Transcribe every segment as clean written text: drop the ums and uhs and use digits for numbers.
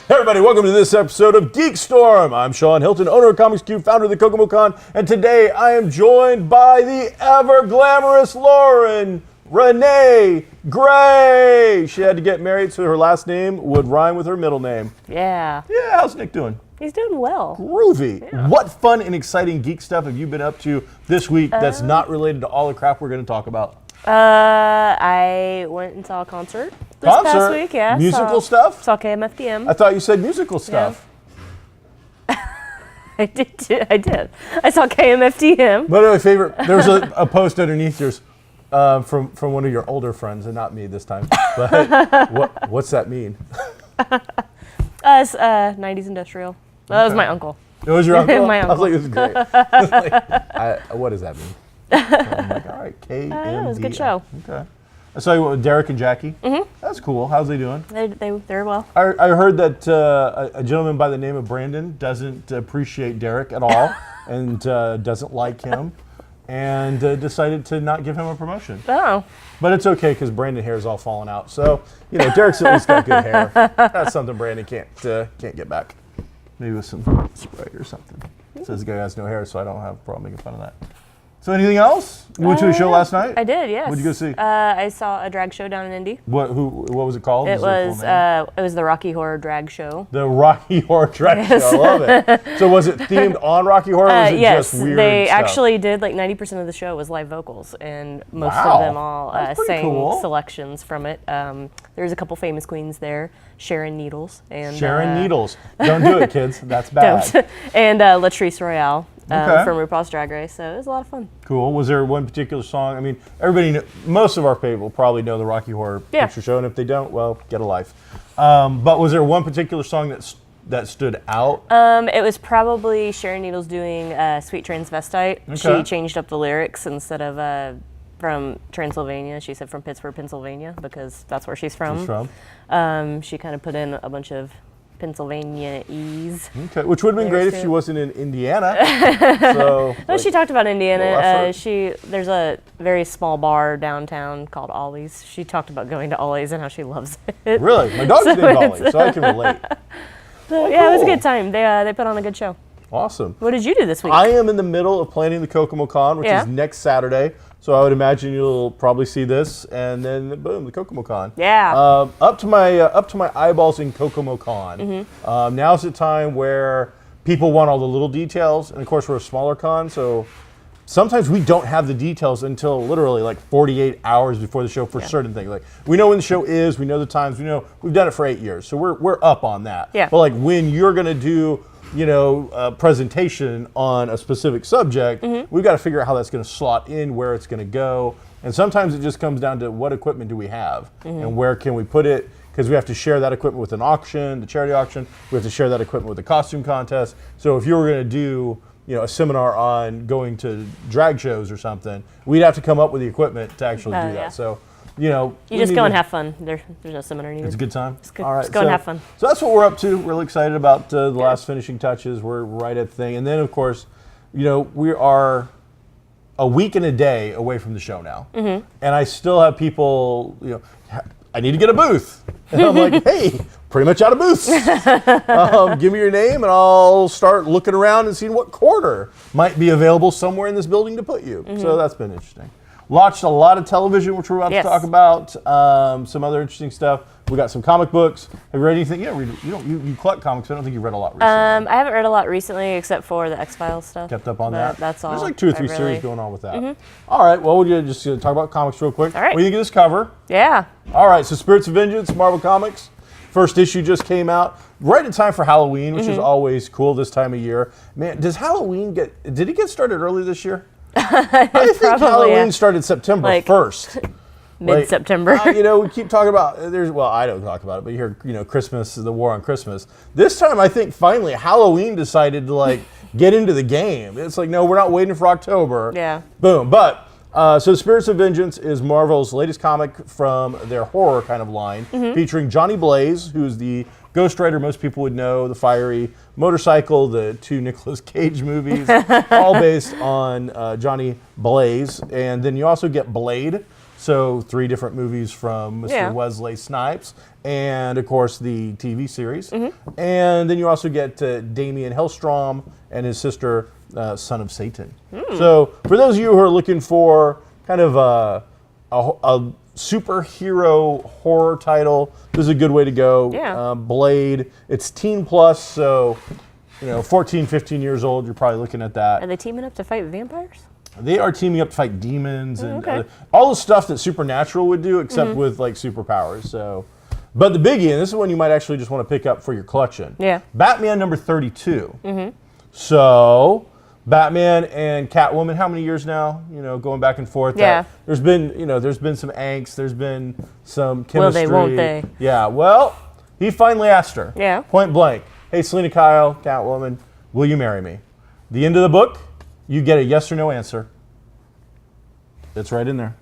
Hey everybody, welcome to this episode of GeekStorm. I'm Sean Hilton, owner of Comics Cube, founder of the Kokomo Con, and today I am joined by the ever-glamorous Lauren Renee Gray. She had to get married so her last name would rhyme with her middle name. Yeah. Yeah, how's Nick doing? He's doing well. Groovy. Yeah. What fun and exciting geek stuff have you been up to this week that's not related to all the crap we're going to talk about? I went and saw a concert this past week. Yeah, musical stuff? Saw KMFDM. I thought you said musical stuff. Yeah. I did. I saw KMFDM. But my favorite, there was a post underneath yours from one of your older friends, and not me this time. But what's that mean? It's 90s industrial. That was my uncle. It was your uncle? My uncle. I was like, this is great. I was like, what does that mean? I'm like, all right, KMD. It was a good show. Okay. I saw you with Derek and Jackie. Mm-hmm. That's cool. How's they doing? They're well. I heard that a gentleman by the name of Brandon doesn't appreciate Derek at all and doesn't like him and decided to not give him a promotion. Oh. But it's okay because Brandon hair's all falling out. So, you know, Derek's at least got good hair. That's something Brandon can't get back. Maybe with some spray or something. Says the guy has no hair, so I don't have a problem making fun of that. So anything else? You went to a show last night? I did, yes. What'd you go see? I saw a drag show down in Indy. What was it called? It was the Rocky Horror Drag Show. The Rocky Horror Drag Show. I love it. So was it themed on Rocky Horror, or was it yes, just weird they stuff? actually did, like 90% of the show was live vocals, and most Wow. of them all sang cool. selections from it. There's a couple famous queens there, Sharon Needles. And Sharon Needles. Don't do it, kids. That's bad. Don't. And Latrice Royale Okay. from RuPaul's Drag Race, so it was a lot of fun. Cool. Was there one particular song? I mean, most of our people probably know the Rocky Horror Picture Show, and if they don't, well, get a life. But was there one particular song that stood out? It was probably Sharon Needles doing Sweet Transvestite. Okay. She changed up the lyrics instead of from Transylvania. She said from Pittsburgh, Pennsylvania, because that's where she's from. She kind of put in a bunch of Pennsylvania-ese. Okay, which would have been great if she wasn't in Indiana. So, no, she talked about Indiana. Well, There's a very small bar downtown called Ollie's. She talked about going to Ollie's and how she loves it. Really? My dog's named Ollie, so I can relate. So, yeah, it was a good time. They put on a good show. Awesome. What did you do this week? I am in the middle of planning the Kokomo Con, which is next Saturday. So I would imagine you'll probably see this, and then boom, the Kokomo Con. Yeah. Up to my eyeballs in Kokomo Con. Mm-hmm. Now's the time where people want all the little details, and of course we're a smaller con, so sometimes we don't have the details until literally like 48 hours before the show for certain things. Like we know when the show is, we know the times, we know we've done it for 8 years, so we're up on that. Yeah. But like when you're gonna do a presentation on a specific subject, we've got to figure out how that's going to slot in, where it's going to go. And sometimes it just comes down to what equipment do we have and where can we put it, because we have to share that equipment with an auction, the charity auction. We have to share that equipment with the costume contest. So if you were going to do a seminar on going to drag shows or something, we'd have to come up with the equipment to actually do that. So you just go and have fun. There's no seminar needed. It's a good time. All right, just go and have fun. So that's what we're up to. Really excited about the last finishing touches. We're right at the thing. And then, of course, we are a week and a day away from the show now. Mm-hmm. And I still have people, I need to get a booth. And I'm like, hey, pretty much out of booths. Give me your name and I'll start looking around and seeing what corner might be available somewhere in this building to put you. Mm-hmm. So that's been interesting. Watched a lot of television, which we're about to talk about. Some other interesting stuff. We got some comic books. Have you read anything? Yeah, you collect comics. I don't think you've read a lot recently. I haven't read a lot recently, except for the X-Files stuff. Kept up on that. That's all. There's like 2 or 3 series going on with that. Mm-hmm. All right. Well, we'll just talk about comics real quick. All right. What do you think of this cover? Yeah. All right. So, Spirits of Vengeance, Marvel Comics. First issue just came out right in time for Halloween, which is always cool this time of year. Man, did it get started early this year? I think Halloween started September 1st. Mid-September. We keep talking about, I don't talk about it, but you hear, Christmas, the war on Christmas. This time, I think, finally, Halloween decided to, get into the game. It's like, no, we're not waiting for October. Yeah. Boom. But, so Spirits of Vengeance is Marvel's latest comic from their horror kind of line, featuring Johnny Blaze, who's the Ghost Rider most people would know, the fiery motorcycle, the 2 Nicolas Cage movies, all based on Johnny Blaze. And then you also get Blade, so 3 different movies from Mr. Wesley Snipes, and of course the TV series. And then you also get Damien Hellstrom and his sister, Son of Satan. So for those of you who are looking for kind of a superhero horror title, this is a good way to go. Yeah. Blade, it's teen plus, so 14, 15 years old, you're probably looking at that. Are they teaming up to fight vampires? They are teaming up to fight demons and all the stuff that Supernatural would do, except with superpowers. So, but the biggie, and this is one you might actually just want to pick up for your collection. Yeah. Batman number 32. So, Batman and Catwoman, how many years now? Going back and forth. Yeah. There's been some angst. There's been some chemistry. Will they, won't they? Yeah. Well, he finally asked her. Yeah. Point blank. Hey, Selena Kyle, Catwoman, will you marry me? The end of the book, you get a yes or no answer. It's right in there.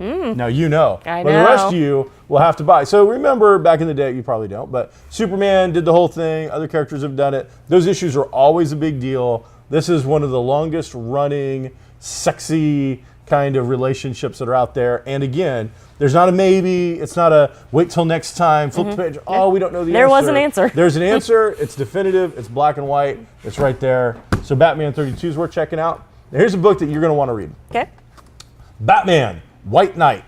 Now you know. I but know. The rest of you will have to buy. So remember back in the day, you probably don't, but Superman did the whole thing. Other characters have done it. Those issues are always a big deal. This is one of the longest running, sexy kind of relationships that are out there. And again, there's not a maybe. It's not a wait till next time. Flip the page. Oh, we don't know the answer. There was an answer. There's an answer. It's definitive. It's black and white. It's right there. So Batman 32 is worth checking out. Now here's a book that you're going to want to read. Okay. Batman, White Knight.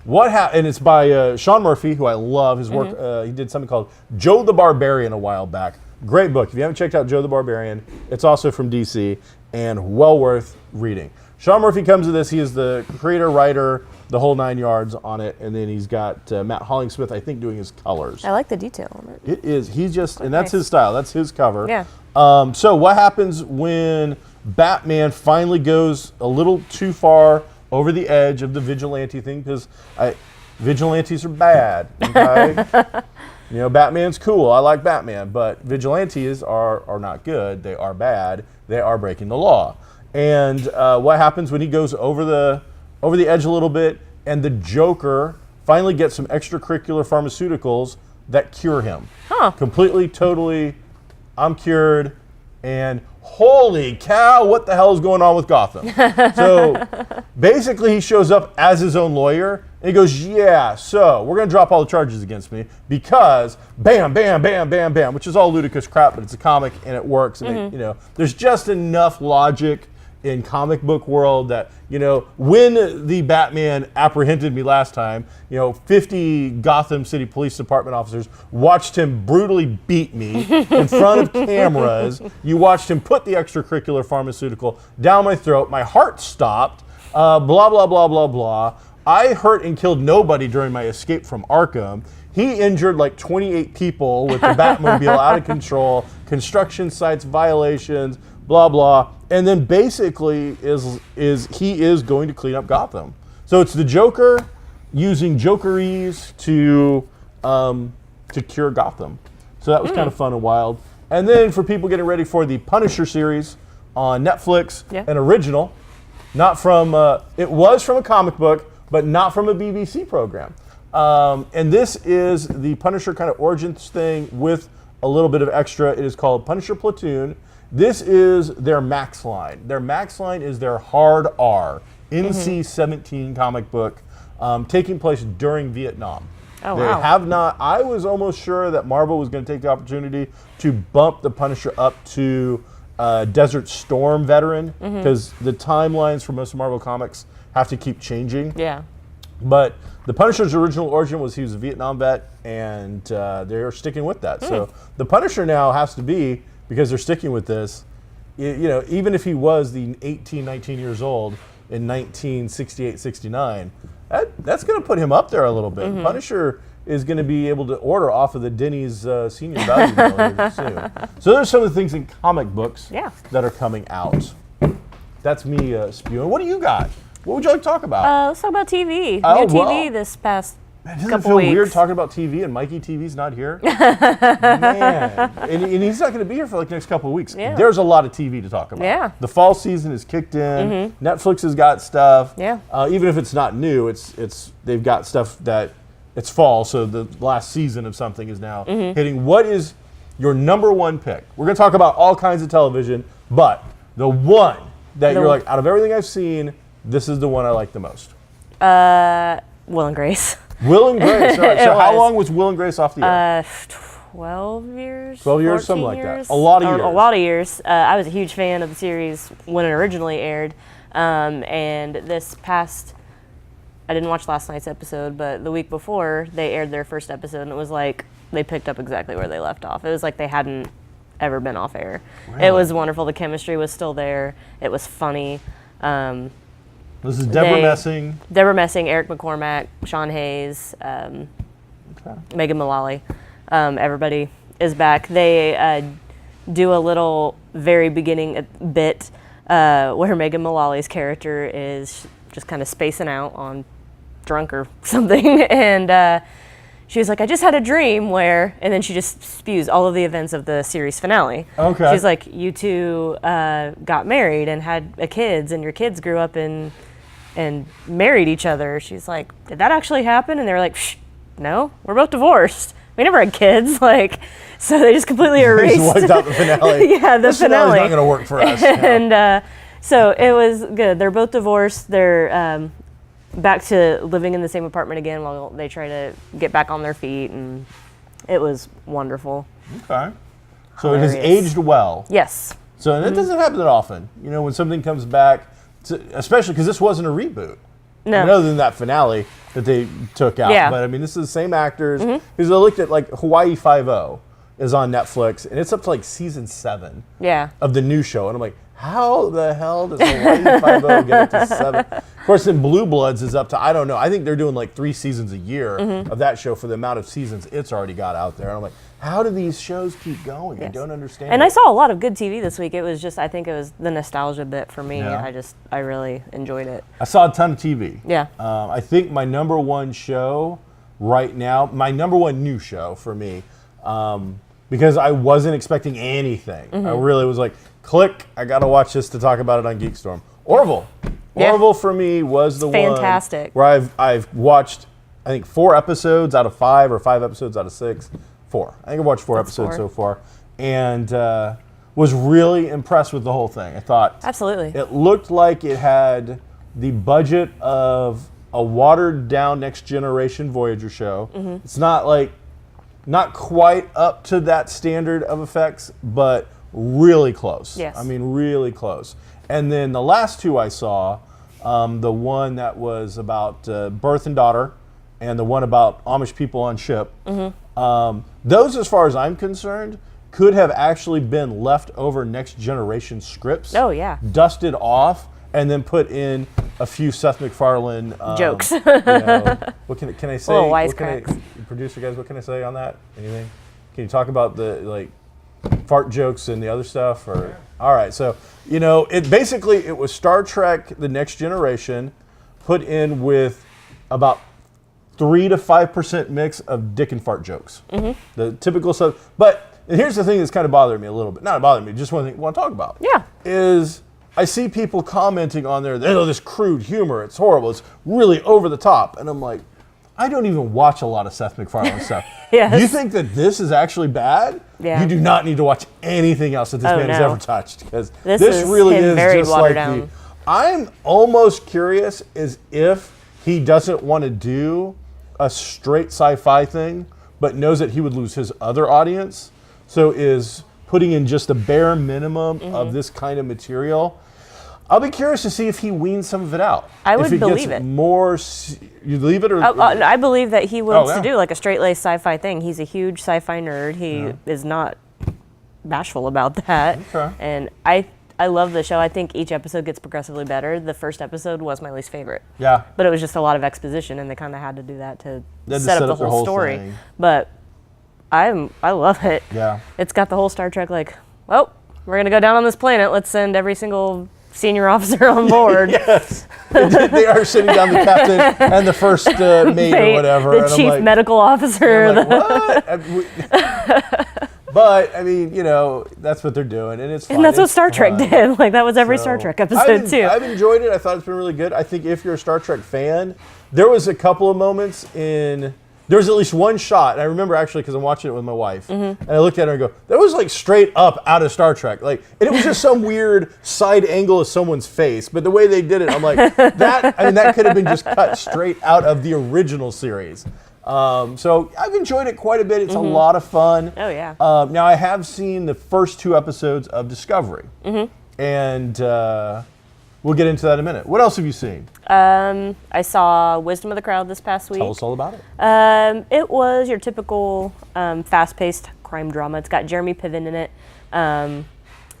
And it's by Sean Murphy, who I love. His work, he did something called Joe the Barbarian a while back. Great book. If you haven't checked out Joe the Barbarian, it's also from DC and well worth reading. Sean Murphy comes to this. He is the creator, writer, the whole 9 yards on it. And then he's got Matt Hollingsmith, I think, doing his colors. I like the detail on it. It is. And that's his style. That's his cover. Yeah. So what happens when Batman finally goes a little too far over the edge of the vigilante thing? Because vigilantes are bad. Okay? Batman's cool. I like Batman, but vigilantes are not good. They are bad. They are breaking the law. And what happens when he goes over the edge a little bit, and the Joker finally gets some extracurricular pharmaceuticals that cure him? Completely, totally, I'm cured, and holy cow, what the hell is going on with Gotham? So basically he shows up as his own lawyer, and he goes, yeah, so we're going to drop all the charges against me because bam, bam, bam, bam, bam, which is all ludicrous crap, but it's a comic and it works. And there's just enough logic in comic book world that, when the Batman apprehended me last time, 50 Gotham City Police Department officers watched him brutally beat me in front of cameras. You watched him put the extracurricular pharmaceutical down my throat. My heart stopped, blah, blah, blah, blah, blah. I hurt and killed nobody during my escape from Arkham. He injured like 28 people with the Batmobile out of control, construction sites violations, blah, blah. And then basically he is going to clean up Gotham. So it's the Joker using Jokerese to cure Gotham. So that was kind of fun and wild. And then for people getting ready for the Punisher series on Netflix, an original, not from, it was from a comic book, but not from a BBC program. And this is the Punisher kind of origins thing with a little bit of extra. It is called Punisher Platoon. This is their Max line. Their Max line is their Hard R, NC-17 comic book, taking place during Vietnam. Oh, they have not. I was almost sure that Marvel was going to take the opportunity to bump the Punisher up to Desert Storm veteran, because the timelines for most Marvel comics have to keep changing. Yeah. But the Punisher's original origin was he was a Vietnam vet, and they're sticking with that. So the Punisher now has to be, because they're sticking with this, even if he was the 18, 19 years old in 1968, 69, that's going to put him up there a little bit. Punisher is going to be able to order off of the Denny's senior value meal here soon. So there's some of the things in comic books that are coming out. That's me spewing. What do you got? What would you like to talk about? Let's talk about TV. Oh, New TV this past Man, doesn't couple it feel weeks. weird talking about TV and Mikey TV's not here? Man. And he's not going to be here for like the next couple of weeks. Yeah. There's a lot of TV to talk about. Yeah. The fall season is kicked in. Netflix has got stuff. Yeah. Even if it's not new, they've got stuff that it's fall, so the last season of something is now hitting. What is your number one pick? We're going to talk about all kinds of television, but the one that you're like, out of everything I've seen, this is the one I like the most. Will and Grace. Will and Grace. All right. So how long was Will and Grace off the air? 12 years. 12 years, something like that. A lot of years. A lot of years. I was a huge fan of the series when it originally aired, and this past, I didn't watch last night's episode, but the week before they aired their first episode, and it was like they picked up exactly where they left off. It was like they hadn't ever been off air. Really? It was wonderful. The chemistry was still there. It was funny. This is Deborah Messing. Deborah Messing, Eric McCormack, Sean Hayes, Megan Mullally. Everybody is back. They do a little very beginning bit where Megan Mullally's character is just kind of spacing out on drunk or something. And she was like, I just had a dream where, and then she just spews all of the events of the series finale. Okay. She's like, you two got married and had kids, and your kids grew up and married each other. She's like, did that actually happen? And they were like, Shh, no, we're both divorced. We never had kids. Like, so they just completely erased. Just wiped out the finale. Yeah, the this finale. finale's not going to work for us. And so it was good. They're both divorced. They're back to living in the same apartment again while they try to get back on their feet, and it was wonderful. Okay. So Hilarious. it has aged well. Yes. So and it doesn't happen that often. You know, when something comes back, especially because this wasn't a reboot. No. I mean, other than that finale that they took out. Yeah. But I mean, this is the same actors. Because I looked at like Hawaii Five-0 is on Netflix, and it's up to like season 7 Yeah. of the new show. And I'm like, how the hell does Hawaii Five-0 get up to 7? Of course, then Blue Bloods is up to, I don't know. I think they're doing like 3 seasons a year of that show for the amount of seasons it's already got out there. And I'm like, how do these shows keep going? Yes. I don't understand. And I saw a lot of good TV this week. It was just, I think it was the nostalgia bit for me. Yeah. I really enjoyed it. I saw a ton of TV. Yeah. I think my number one show right now, my number one new show for me, because I wasn't expecting anything. I really was like, click, I got to watch this to talk about it on GeekStorm. Orville. Yeah. Orville for me was the Fantastic. one where I've watched, I think 4 episodes out of 5 or 5 episodes out of 6. 4. I think I've watched 4 episodes so far. And was really impressed with the whole thing. I thought Absolutely. it looked like it had the budget of a watered down Next Generation Voyager show. It's not quite up to that standard of effects, but really close. Yes. I mean, really close. And then the last 2 I saw, the one that was about birth and daughter, and the one about Amish people on ship. Those, as far as I'm concerned, could have actually been leftover Next Generation scripts. Oh, yeah. Dusted off, and then put in a few Seth MacFarlane Jokes. You know, what can I say? Little What can wisecracks. producer guys, what can I say on that? Anything? Can you talk about the fart jokes and the other stuff? Or all right, so you know, it was Star Trek: The Next Generation, put in with about 3 to 5% mix of dick and fart jokes. The typical stuff. But and here's the thing that's kind of bothering me a little bit. Not bothering me, just one thing I want to talk about. Yeah. Is I see people commenting on there, oh, this crude humor, it's horrible, it's really over the top. And I'm like, I don't even watch a lot of Seth MacFarlane stuff. Yes. You think that this is actually bad? Yeah. You do not need to watch anything else that this man has no. ever touched. Because This this is really him is very just watered like down. I'm almost curious as if he doesn't want to do a straight sci-fi thing, but knows that he would lose his other audience. So is putting in just the bare minimum of this kind of material. I'll be curious to see if he weans some of it out. I would if it believe gets it. More, you leave it or? I believe that he wants yeah. to do like a straight-laced sci-fi thing. He's a huge sci-fi nerd. He is not bashful about that. Okay. And I love the show. I think each episode gets progressively better. The first episode was my least favorite. Yeah. But it was just a lot of exposition, and they kind of had to do that to They had to set up the their whole story. thing. But I love it. Yeah. It's got the whole Star Trek like, well, we're gonna go down on this planet. Let's send every single senior officer on board. Yes. They are sitting down, the captain and the first mate or whatever. The and chief medical officer. I'm what? But, I mean, you know, that's what they're doing, and it's fun. And that's what Star Trek did. Like, that was every Star Trek episode, too. I've enjoyed it. I thought it's been really good. I think if you're a Star Trek fan, there was a couple of moments there was at least one shot, and I remember actually because I'm watching it with my wife, and I looked at her and go, that was like straight up out of Star Trek. Like, and it was just some weird side angle of someone's face, but the way they did it, I'm like, that could have been just cut straight out of the original series. So I've enjoyed it quite a bit. It's a lot of fun. Oh, yeah. Now, I have seen the first 2 episodes of Discovery, and we'll get into that in a minute. What else have you seen? I saw Wisdom of the Crowd this past week. Tell us all about it. It was your typical fast-paced crime drama. It's got Jeremy Piven in it.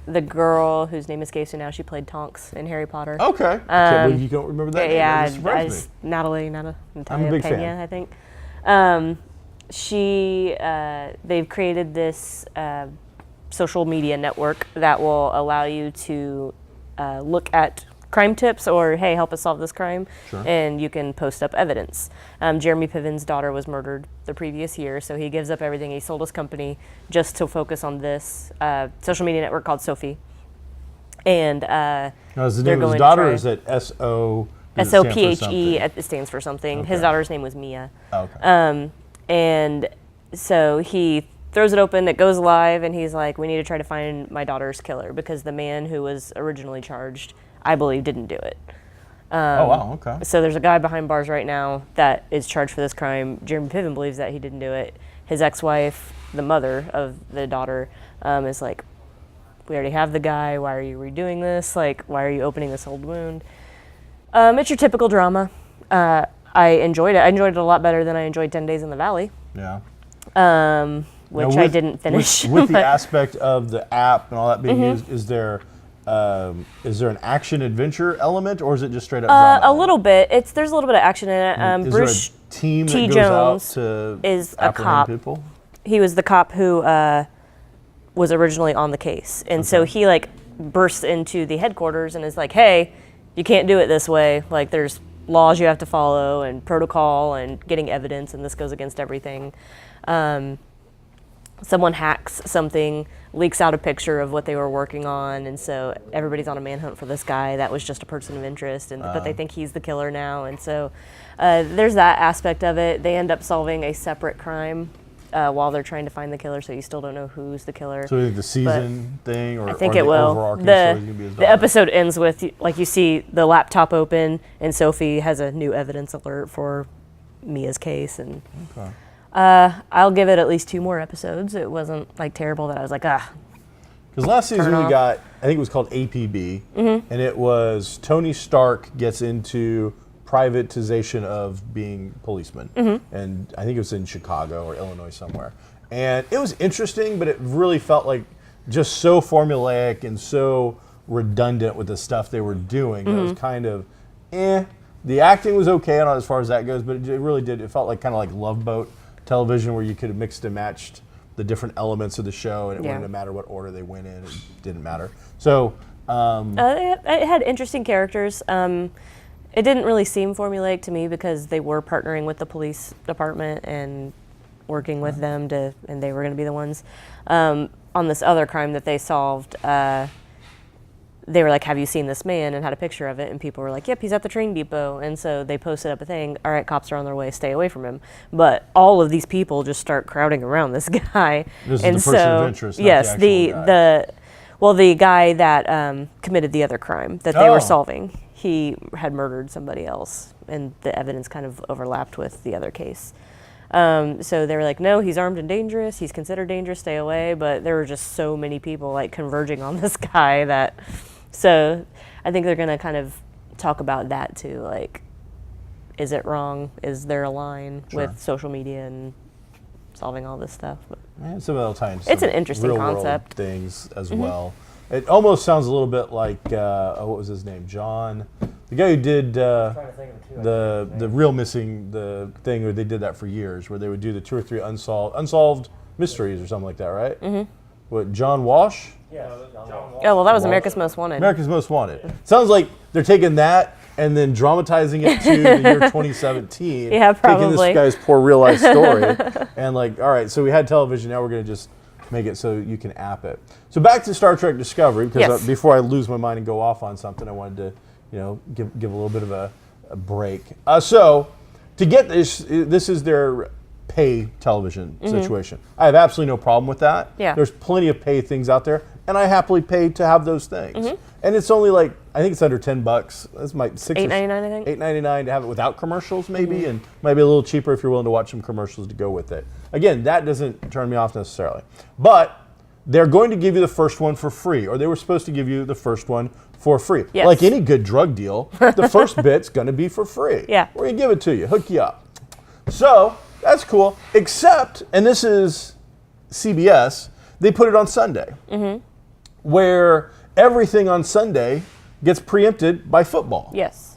The girl whose name escapes me now, she played Tonks in Harry Potter. Okay. I can't believe you don't remember that name. Yeah, That surprised me. Natalia I'm a big Pena, fan. I think. They've created this social media network that will allow you to look at crime tips or, hey, help us solve this crime, and you can post up evidence. Jeremy Piven's daughter was murdered the previous year, so he gives up everything. He sold his company just to focus on this social media network called Sophie. And Now, is the name of his daughter, or is it S-O? S-O-P-H-E, it stands for something. Okay. His daughter's name was Mia. Oh, okay. And so he throws it open, it goes live, and he's like, we need to try to find my daughter's killer, because the man who was originally charged, I believe, didn't do it. Oh, wow, okay. So there's a guy behind bars right now that is charged for this crime. Jeremy Piven believes that he didn't do it. His ex-wife, the mother of the daughter, is like, we already have the guy, why are you redoing this? Like, why are you opening this old wound? It's your typical drama. I enjoyed it. I enjoyed it a lot better than I enjoyed 10 Days in the Valley. Yeah. Which I didn't finish. With the aspect of the app and all that being used, is there an action adventure element, or is it just straight up drama? A little bit. There's a little bit of action in it. Is Bruce there a team T. that goes Jones out to is a apprehend cop. people? He was the cop who was originally on the case, and so he like bursts into the headquarters and is like, "Hey, you can't do it this way. Like, there's laws you have to follow and protocol and getting evidence, and this goes against everything." Someone hacks something, leaks out a picture of what they were working on, and so everybody's on a manhunt for this guy that was just a person of interest, but they think he's the killer now, and so there's that aspect of it. They end up solving a separate crime while they're trying to find the killer, so you still don't know who's the killer. So the season thing, or I think or it the will. overarching story is gonna be his The daughter? episode ends with, like, you see the laptop open, and Sophie has a new evidence alert for Mia's case, and Okay. I'll give it at least 2 more episodes. It wasn't like terrible that I was like, Because last season Turn we off. got, I think it was called APB, and it was Tony Stark gets into privatization of being policeman, and I think it was in Chicago or Illinois somewhere. And it was interesting, but it really felt like just so formulaic and so redundant with the stuff they were doing. That was kind of, The acting was okay on as far as that goes, but it really did. It felt like kind of like Love Boat television, where you could have mixed and matched the different elements of the show, and it wouldn't matter what order they went in. It didn't matter. So it had interesting characters. It didn't really seem formulaic to me because they were partnering with the police department and working with them and they were going to be the ones. On this other crime that they solved, they were like, have you seen this man? And had a picture of it, and people were like, yep, he's at the train depot. And so they posted up a thing, all right, cops are on their way, stay away from him. But all of these people just start crowding around this guy. This and is the person of interest, not yes, the actual guy. the guy that committed the other crime that they Oh. were solving, he had murdered somebody else, and the evidence kind of overlapped with the other case. So they were like, no, he's armed and dangerous, he's considered dangerous, stay away. But there were just so many people like converging on this guy that, so I think they're gonna kind of talk about that too, like, is it wrong? Is there a line with social media and solving all this stuff? But and some of the times it's an interesting real world concept. things as well. It almost sounds a little bit like what was his name? John, the guy who did the real missing the thing, where they did that for years, where they would do the 2 or 3 unsolved mysteries or something like that, right? what, John Walsh? Oh, well, that was America's Most Wanted. America's Most Wanted. Sounds like they're taking that and then dramatizing it to the year 2017. Yeah, probably. Taking this guy's poor real life story and like, all right, so we had television, now we're going to just make it so you can app it. So back to Star Trek Discovery, because before I lose my mind and go off on something, I wanted to, give a little bit of a break. So to get this is their pay television situation. I have absolutely no problem with that. Yeah. There's plenty of pay things out there, and I happily pay to have those things. And it's only like, I think it's under $10. That's my $8.99, I think. $8.99 to have it without commercials, maybe, and might be a little cheaper if you're willing to watch some commercials to go with it. Again, that doesn't turn me off necessarily, but they're going to give you the first one for free, or they were supposed to give you the first one for free. Yes. Like any good drug deal, the first bit's going to be for free. Yeah. We're going to give it to you, hook you up. So that's cool, except, and this is CBS, they put it on Sunday, where everything on Sunday gets preempted by football. Yes.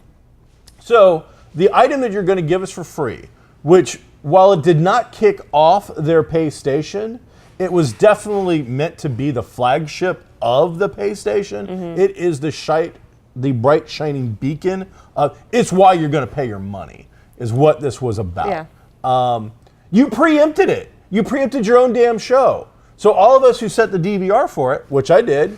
So the item that you're going to give us for free, which while it did not kick off their pay station, it was definitely meant to be the flagship of the pay station. It is the bright shining beacon of, it's why you're going to pay your money, is what this was about. Yeah. You preempted it. You preempted your own damn show. So all of us who set the DVR for it, which I did,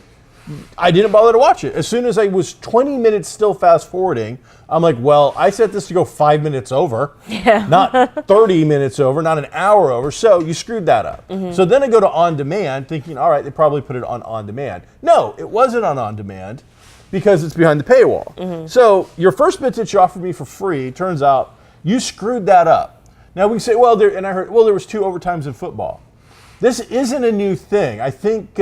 I didn't bother to watch it. As soon as I was 20 minutes still fast forwarding, I'm like, well, I set this to go 5 minutes over, not 30 minutes over, not an hour over. So you screwed that up. So then I go to on demand thinking, all right, they probably put it on demand. No, it wasn't on demand because it's behind the paywall. So your first bit that you offered me for free, turns out you screwed that up. Now we can say, well, there was 2 overtimes in football. This isn't a new thing. I think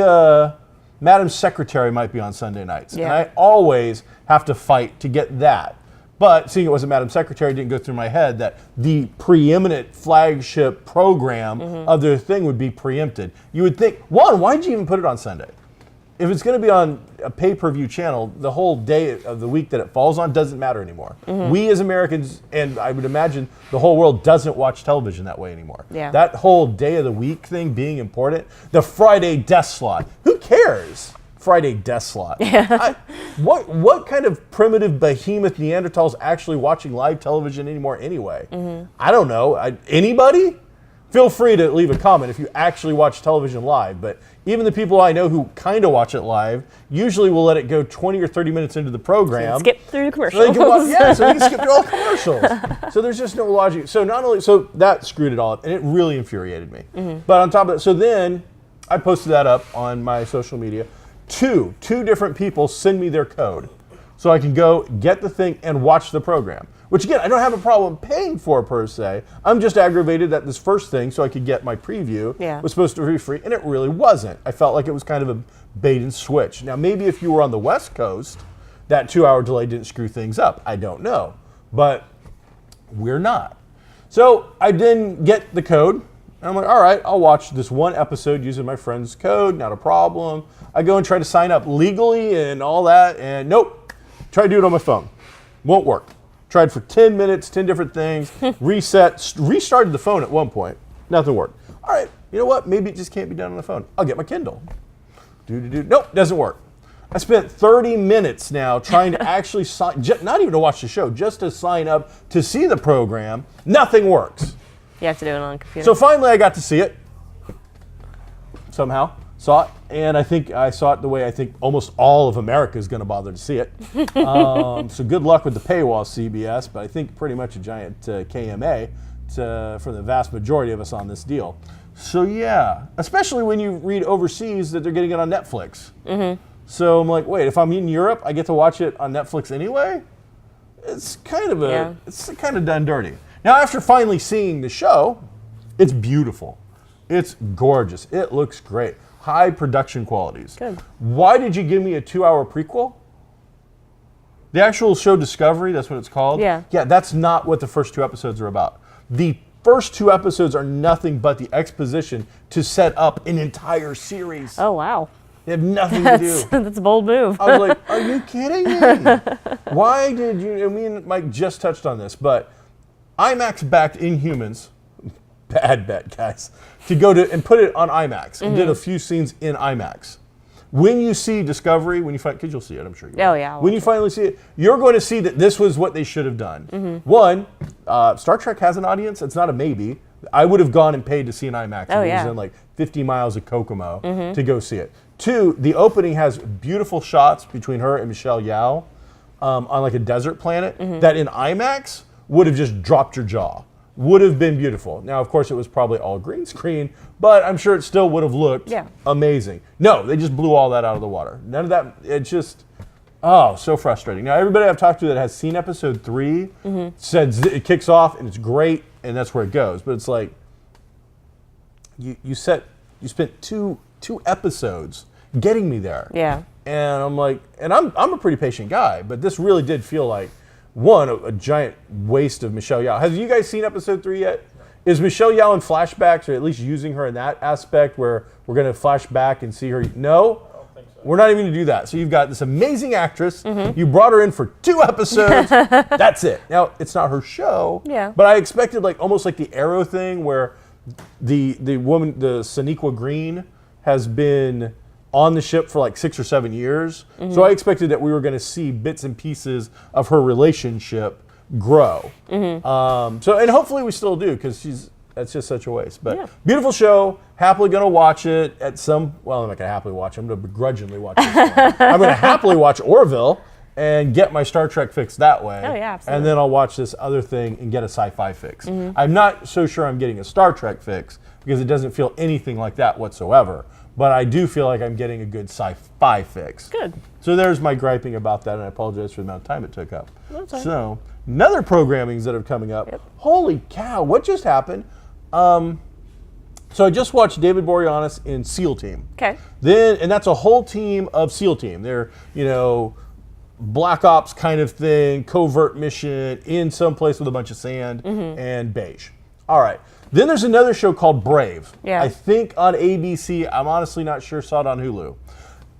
Madam Secretary might be on Sunday nights. And I always have to fight to get that. But seeing it wasn't Madam Secretary, it didn't go through my head that the preeminent flagship program of their thing would be preempted. You would think, one, why'd you even put it on Sunday? If it's going to be on a pay-per-view channel, the whole day of the week that it falls on doesn't matter anymore. We as Americans, and I would imagine the whole world, doesn't watch television that way anymore. Yeah. That whole day of the week thing being important, the Friday death slot, who cares? Friday death slot. What kind of primitive behemoth Neanderthals actually watching live television anymore anyway? I don't know. Anybody? Feel free to leave a comment if you actually watch television live, but even the people I know who kind of watch it live usually will let it go 20 or 30 minutes into the program. Skip through the commercials. So they can skip through all the commercials. So there's just no logic. So that screwed it all up, and it really infuriated me. But on top of that, so then I posted that up on my social media. Two different people send me their code so I can go get the thing and watch the program. Which again, I don't have a problem paying for per se. I'm just aggravated that this first thing, so I could get my preview, was supposed to be free, and it really wasn't. I felt like it was kind of a bait and switch. Now, maybe if you were on the West Coast, that 2-hour delay didn't screw things up. I don't know. But we're not. So I then get the code, and I'm like, all right, I'll watch this one episode using my friend's code, not a problem. I go and try to sign up legally and all that, and nope. Try to do it on my phone. Won't work. Tried for 10 minutes, 10 different things, restarted the phone at one point. Nothing worked. All right, you know what? Maybe it just can't be done on the phone. I'll get my Kindle. Nope, doesn't work. I spent 30 minutes now trying to actually sign, not even to watch the show, just to sign up to see the program. Nothing works. You have to do it on a computer. So finally I got to see it. Somehow. Saw it, and I think I saw it the way I think almost all of America is going to bother to see it. So good luck with the paywall, CBS, but I think pretty much a giant KMA for the vast majority of us on this deal. So yeah, especially when you read overseas that they're getting it on Netflix. So I'm like, wait, if I'm in Europe, I get to watch it on Netflix anyway? It's kind of it's kind of done dirty. Now, after finally seeing the show, it's beautiful. It's gorgeous. It looks great. High production qualities. Good. Why did you give me a 2-hour prequel? The actual show Discovery, that's what it's called? Yeah. Yeah, that's not what the first 2 episodes are about. The first 2 episodes are nothing but the exposition to set up an entire series. Oh, wow. They have nothing to do. That's a bold move. I was like, are you kidding me? Why did you, me and Mike just touched on this, but IMAX-backed Inhumans, bad bet, guys, to go to and put it on IMAX and did a few scenes in IMAX. When you see Discovery, because you'll see it, I'm sure you will. Oh, yeah. When you finally see it, you're going to see that this was what they should have done. One, Star Trek has an audience. It's not a maybe. I would have gone and paid to see an IMAX if it was in like 50 miles of Kokomo to go see it. Two, the opening has beautiful shots between her and Michelle Yeoh on like a desert planet that in IMAX would have just dropped your jaw. Would have been beautiful. Now, of course, it was probably all green screen, but I'm sure it still would have looked amazing. No, they just blew all that out of the water. None of that, it just, so frustrating. Now, everybody I've talked to that has seen episode 3 said it kicks off and it's great and that's where it goes. But it's like, you spent two episodes getting me there. Yeah. And I'm like, and I'm a pretty patient guy, but this really did feel like, one, a giant waste of Michelle Yeoh. Have you guys seen episode 3 yet? Is Michelle Yeoh in flashbacks, or at least using her in that aspect where we're going to flash back and see her? No? I don't think so. We're not even going to do that. So you've got this amazing actress. You brought her in for 2 episodes. That's it. Now, it's not her show. Yeah. But I expected almost like the Arrow thing where the woman, the Sonequa Green, has been on the ship for like 6 or 7 years. So I expected that we were going to see bits and pieces of her relationship grow. And hopefully we still do, because that's just such a waste. But beautiful show. Happily going to watch it at I'm not going to happily watch it. I'm going to begrudgingly watch it. I'm going to happily watch Orville and get my Star Trek fix that way. Oh, yeah, absolutely. And then I'll watch this other thing and get a sci-fi fix. I'm not so sure I'm getting a Star Trek fix because it doesn't feel anything like that whatsoever. But I do feel like I'm getting a good sci-fi fix. Good. So there's my griping about that, and I apologize for the amount of time it took up. That's fine. So, another programmings that are coming up. Yep. Holy cow, what just happened? So I just watched David Boreanaz in SEAL Team. Okay. And that's a whole team of SEAL Team. They're, Black Ops kind of thing, covert mission, in some place with a bunch of sand and beige. All right. Then there's another show called Brave. Yeah. I think on ABC. I'm honestly not sure. Saw it on Hulu.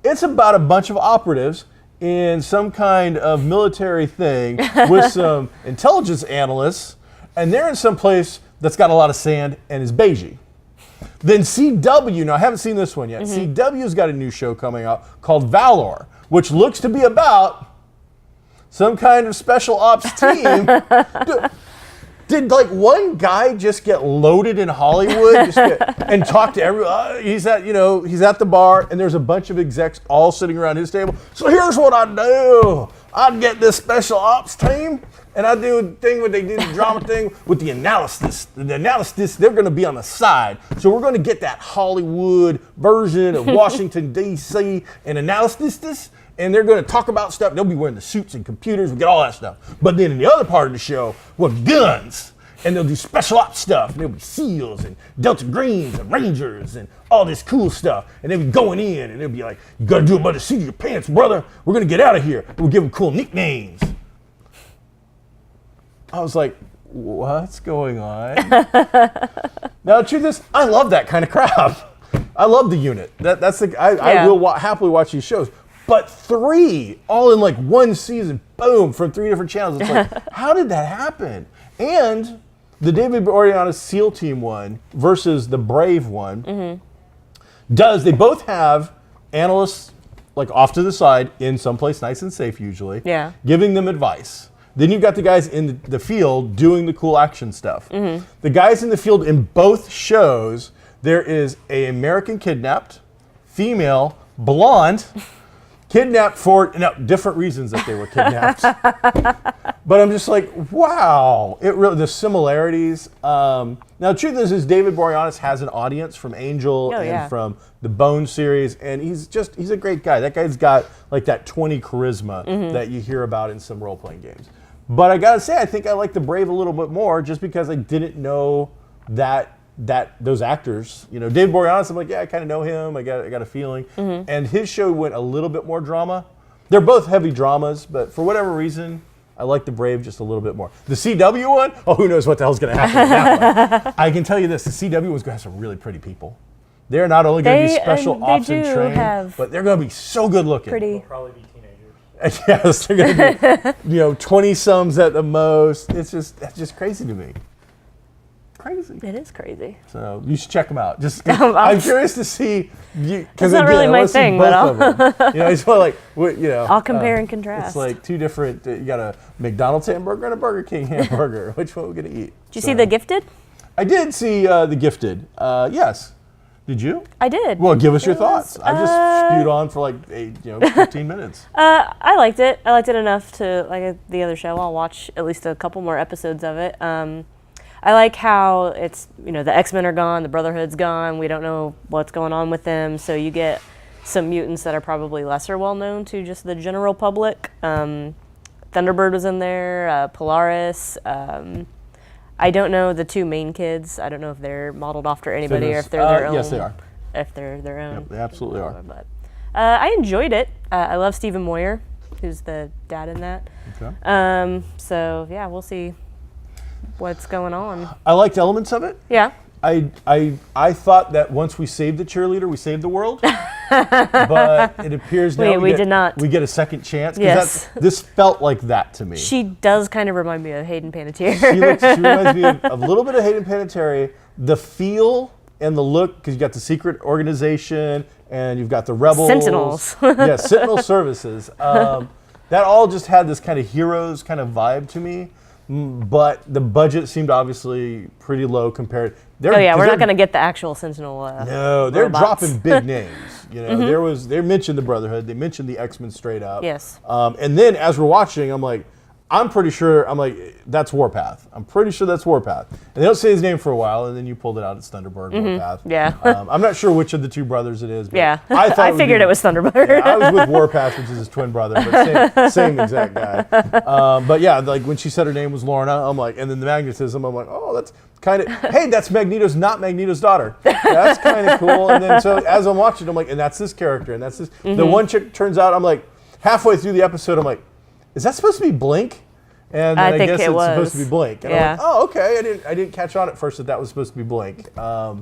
It's about a bunch of operatives in some kind of military thing with some intelligence analysts, and they're in some place that's got a lot of sand and is beigey. Then CW, now I haven't seen this one yet. CW's got a new show coming out called Valor, which looks to be about some kind of special ops team. Did like one guy just get loaded in Hollywood and talk to everyone? He's at the bar and there's a bunch of execs all sitting around his table. So here's what I do. I'd get this special ops team and I do a thing where they do the drama thing with the analysis. The analysis, they're going to be on the side. So we're going to get that Hollywood version of Washington, D.C. and analysis. And they're going to talk about stuff. They'll be wearing the suits and computers. We get all that stuff. But then in the other part of the show, with guns. And they'll do special ops stuff. And there'll be SEALs and Delta Greens and Rangers and all this cool stuff. And they'll be going in and they'll be like, you got to do it by the seat of your pants, brother. We're going to get out of here. And we'll give them cool nicknames. I was like, what's going on? Now, the truth is, I love that kind of crap. I love the unit. I will happily watch these shows. But 3, all in like one season, boom, from 3 different channels. It's like, how did that happen? And the David Boreanaz SEAL Team one versus the Brave one they both have analysts like off to the side in someplace nice and safe usually, giving them advice. Then you've got the guys in the field doing the cool action stuff. The guys in the field in both shows, there is an American kidnapped, female, blonde, kidnapped for different reasons that they were kidnapped. But I'm just like, wow, the similarities. Now the truth is David Boreanaz has an audience from Angel from the Bone series, and he's a great guy. That guy's got like that 20 charisma that you hear about in some role-playing games. But I gotta say, I think I like the Brave a little bit more just because I didn't know that those actors, David Boreanaz, I'm like, I kind of know him. I got a feeling. And his show went a little bit more drama. They're both heavy dramas, but for whatever reason, I like the Brave just a little bit more. The CW one, who knows what the hell's going to happen in that one. I can tell you this, the CW one's going to have some really pretty people. They're not only going to be special ops and trained, but they're going to be so good looking. They'll probably be teenagers. Yes, they're going to be, 20-sums at the most. That's just crazy to me. crazy. It is crazy. So you should check them out. Just I'm I'm curious to see because not really my thing, but both of them. You know, it's like I'll compare and contrast. It's like two different. You got a McDonald's hamburger and a Burger King hamburger. Which one are we gonna eat? Did you see The Gifted? I did see The Gifted. Yes. Did you? I did. Well, give us your thoughts. I just spewed on for like 15 minutes. I liked it. I liked it enough to like the other show. I'll watch at least a couple more episodes of it. I like how it's the X-Men are gone, the Brotherhood's gone. We don't know what's going on with them, so you get some mutants that are probably lesser well known to just the general public. Thunderbird was in there. Polaris. I don't know the two main kids. I don't know if they're modeled after anybody or if they're their own. Yes, they are. If they're their own. Yep, they absolutely are. But I enjoyed it. I love Stephen Moyer, who's the dad in that. Okay. So yeah, we'll see what's going on. I liked elements of it. Yeah. I thought that once we saved the cheerleader, we saved the world. But it appears now we did not. We get a second chance. Yes. This felt like that to me. She does kind of remind me of Hayden Panettiere. She reminds me of a little bit of Hayden Panettiere. The feel and the look, because you got the secret organization and you've got the rebels. Sentinels. Yeah, Sentinel services. That all just had this kind of heroes kind of vibe to me. But the budget seemed obviously pretty low compared. We're not going to get the actual Sentinel. No, they're robots. dropping big names. They mentioned the Brotherhood, they mentioned the X-Men straight up. Yes. And then as we're watching, I'm pretty sure that's Warpath. I'm pretty sure that's Warpath. And they don't say his name for a while, and then you pulled it out. It's Thunderbird, Warpath. Yeah. I'm not sure which of the two brothers it is. But Yeah. I figured it was Thunderbird. Yeah, I was with Warpath, which is his twin brother, but same exact guy. But yeah, like when she said her name was Lorna, I'm like, and then the magnetism, I'm like, oh, that's kind of, hey, that's Magneto's, not Magneto's daughter. That's kind of cool. And then so as I'm watching, I'm like, and that's this character, and that's this. The one chick turns out, I'm like, halfway through the episode, I'm like, is that supposed to be Blink? And then I guess it's supposed to be Blink. And I'm like, oh, okay. I didn't catch on at first that was supposed to be Blink. I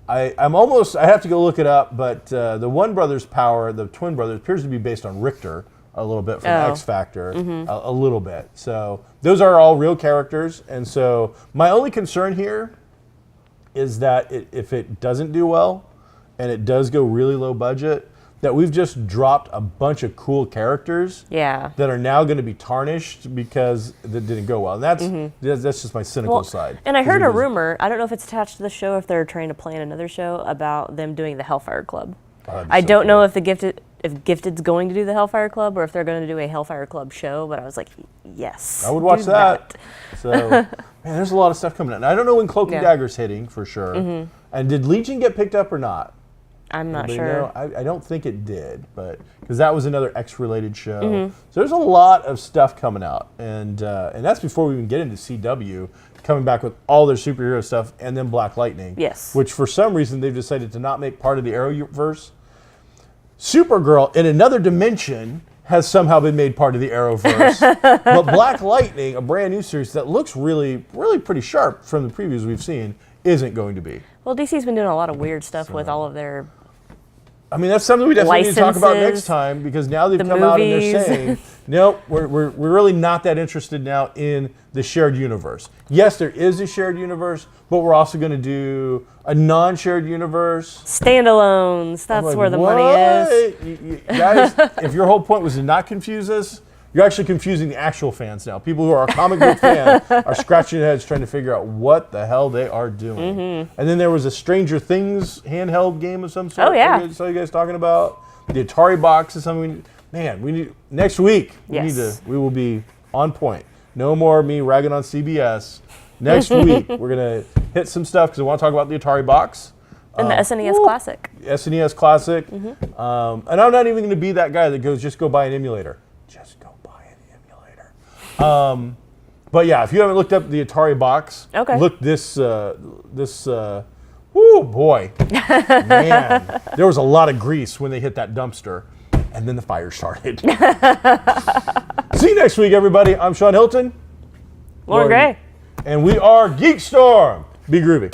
have to go look it up, but the one brother's power, the twin brother, appears to be based on Richter a little bit from X Factor, a little bit. So those are all real characters. And so my only concern here is that if it doesn't do well and it does go really low budget, that we've just dropped a bunch of cool characters that are now going to be tarnished because that didn't go well. And that's just my cynical side. And I heard a rumor, I don't know if it's attached to the show, if they're trying to plan another show about them doing the Hellfire Club. I don't know if Gifted's going to do the Hellfire Club or if they're going to do a Hellfire Club show, but I was like, yes. I would watch that. So, man, there's a lot of stuff coming out. And I don't know when Cloak and Dagger's hitting for sure. And did Legion get picked up or not? I'm not sure. I don't think it did, but because that was another X-related show. So there's a lot of stuff coming out, and that's before we even get into CW coming back with all their superhero stuff, and then Black Lightning. Yes. Which for some reason they've decided to not make part of the Arrowverse. Supergirl in another dimension has somehow been made part of the Arrowverse, but Black Lightning, a brand new series that looks really, really pretty sharp from the previews we've seen, isn't going to be. Well, DC's been doing a lot of weird stuff with all of their that's something we definitely need to talk about next time, because now they've come out and they're saying, nope, we're really not that interested now in the shared universe. Yes, there is a shared universe, but we're also going to do a non-shared universe. Standalones, that's where the money is. You guys, if your whole point was to not confuse us, you're actually confusing the actual fans now. People who are a comic book fan are scratching their heads trying to figure out what the hell they are doing. And then there was a Stranger Things handheld game of some sort. Oh, yeah. I saw you guys talking about. The Atari box is something we need next week. We will be on point. No more me ragging on CBS. Next week, we're going to hit some stuff because I want to talk about the Atari box. And the SNES Classic. SNES Classic. And I'm not even going to be that guy that goes, just go buy an emulator. Just go buy an emulator. But yeah, if you haven't looked up the Atari box, look this, whoo, boy. Man, there was a lot of grease when they hit that dumpster. And then the fire started. See you next week, everybody. I'm Sean Hilton. Lauren Gray. And we are GeekStorm. Be groovy.